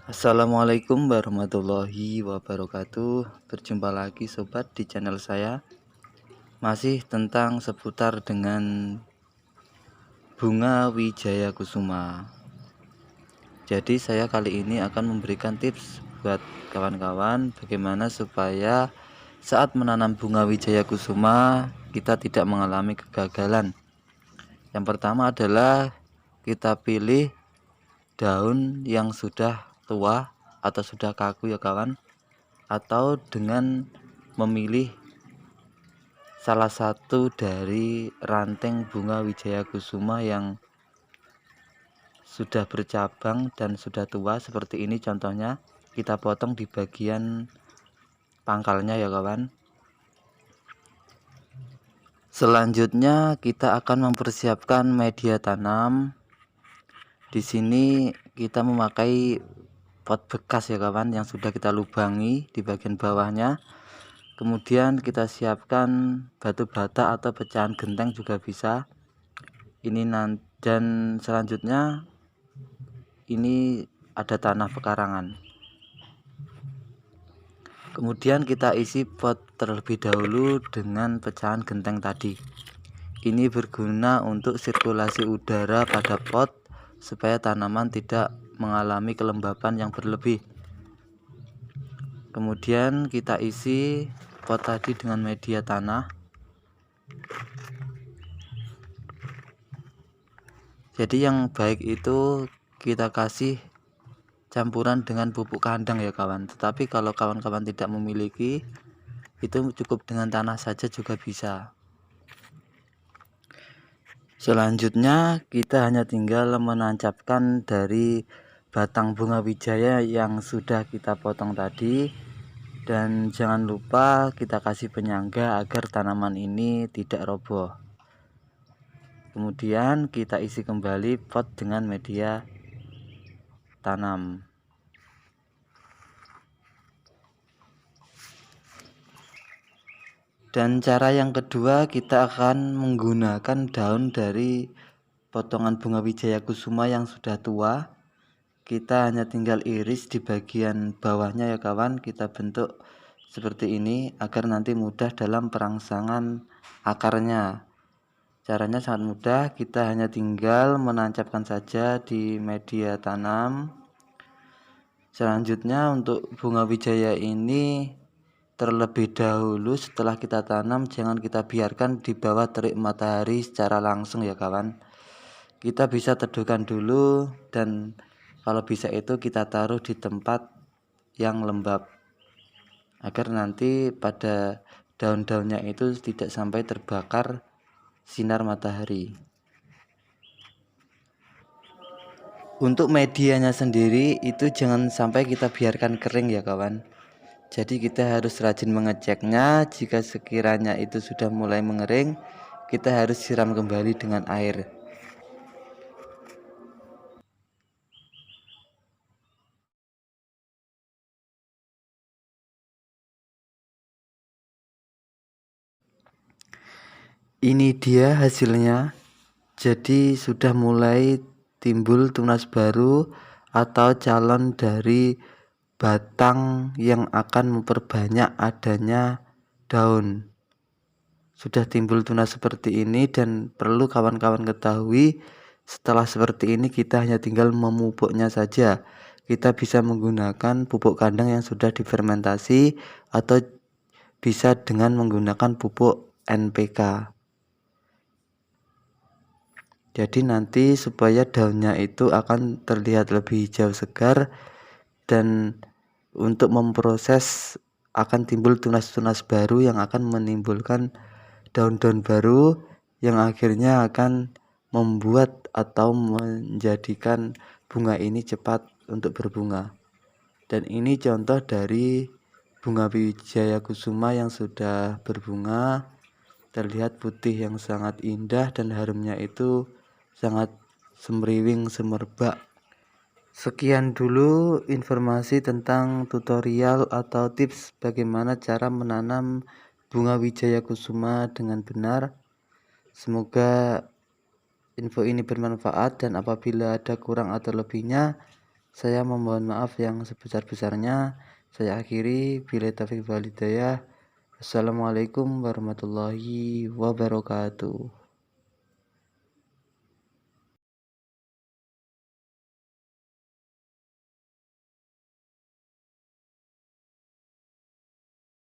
Assalamualaikum warahmatullahi wabarakatuh. Berjumpa lagi sobat di channel saya. Masih tentang seputar dengan bunga wijaya kusuma. Jadi saya kali ini akan memberikan tips buat kawan-kawan bagaimana supaya saat menanam bunga wijaya kusuma kita tidak mengalami kegagalan. Yang pertama adalah kita pilih daun yang sudah tua atau sudah kaku ya kawan, atau dengan memilih salah satu dari ranting bunga wijaya kusuma yang sudah bercabang dan sudah tua seperti ini. Contohnya kita potong di bagian pangkalnya ya kawan. Selanjutnya kita akan mempersiapkan media tanam. Di sini kita memakai pot bekas ya kawan, yang sudah kita lubangi di bagian bawahnya. Kemudian kita siapkan batu bata atau pecahan genteng juga bisa. Dan selanjutnya ini ada tanah pekarangan. Kemudian kita isi pot terlebih dahulu dengan pecahan genteng tadi. Ini berguna untuk sirkulasi udara pada pot supaya tanaman tidak mengalami kelembapan yang berlebih. Kemudian kita isi pot tadi dengan media tanah. Jadi yang baik itu kita kasih campuran dengan pupuk kandang ya kawan. Tetapi kalau kawan-kawan tidak memiliki, itu cukup dengan tanah saja juga bisa. Selanjutnya kita hanya tinggal menancapkan dari batang bunga wijaya yang sudah kita potong tadi. Dan jangan lupa kita kasih penyangga agar tanaman ini tidak roboh. Kemudian kita isi kembali pot dengan media tanam. Dan cara yang kedua, kita akan menggunakan daun dari potongan bunga wijaya kusuma yang sudah tua. Kita hanya tinggal iris di bagian bawahnya ya kawan. Kita bentuk seperti ini agar nanti mudah dalam perangsangan akarnya. Caranya sangat mudah, kita hanya tinggal menancapkan saja di media tanam. Selanjutnya untuk bunga wijaya ini, terlebih dahulu setelah kita tanam, jangan kita biarkan di bawah terik matahari secara langsung ya kawan. Kita bisa teduhkan dulu, dan kalau bisa itu kita taruh di tempat yang lembab agar nanti pada daun-daunnya itu tidak sampai terbakar sinar matahari. Untuk medianya sendiri itu jangan sampai kita biarkan kering ya kawan. Jadi kita harus rajin mengeceknya. Jika sekiranya itu sudah mulai mengering, kita harus siram kembali dengan air. Ini dia hasilnya. Jadi sudah mulai timbul tunas baru atau calon dari batang yang akan memperbanyak adanya daun. Sudah timbul tunas seperti ini, dan perlu kawan-kawan ketahui, setelah seperti ini kita hanya tinggal memupuknya saja. Kita bisa menggunakan pupuk kandang yang sudah difermentasi atau bisa dengan menggunakan pupuk NPK. Jadi nanti supaya daunnya itu akan terlihat lebih hijau segar, dan untuk memproses akan timbul tunas-tunas baru yang akan menimbulkan daun-daun baru yang akhirnya akan membuat atau menjadikan bunga ini cepat untuk berbunga. Dan ini contoh dari bunga wijaya kusuma yang sudah berbunga, terlihat putih yang sangat indah dan harumnya itu sangat semriwing semerbak. Sekian dulu informasi tentang tutorial atau tips bagaimana cara menanam bunga wijaya kusuma dengan benar. Semoga info ini bermanfaat, dan apabila ada kurang atau lebihnya Saya memohon maaf yang sebesar-besarnya. Saya akhiri, billahi taufiq wal hidayah. Assalamualaikum warahmatullahi wabarakatuh.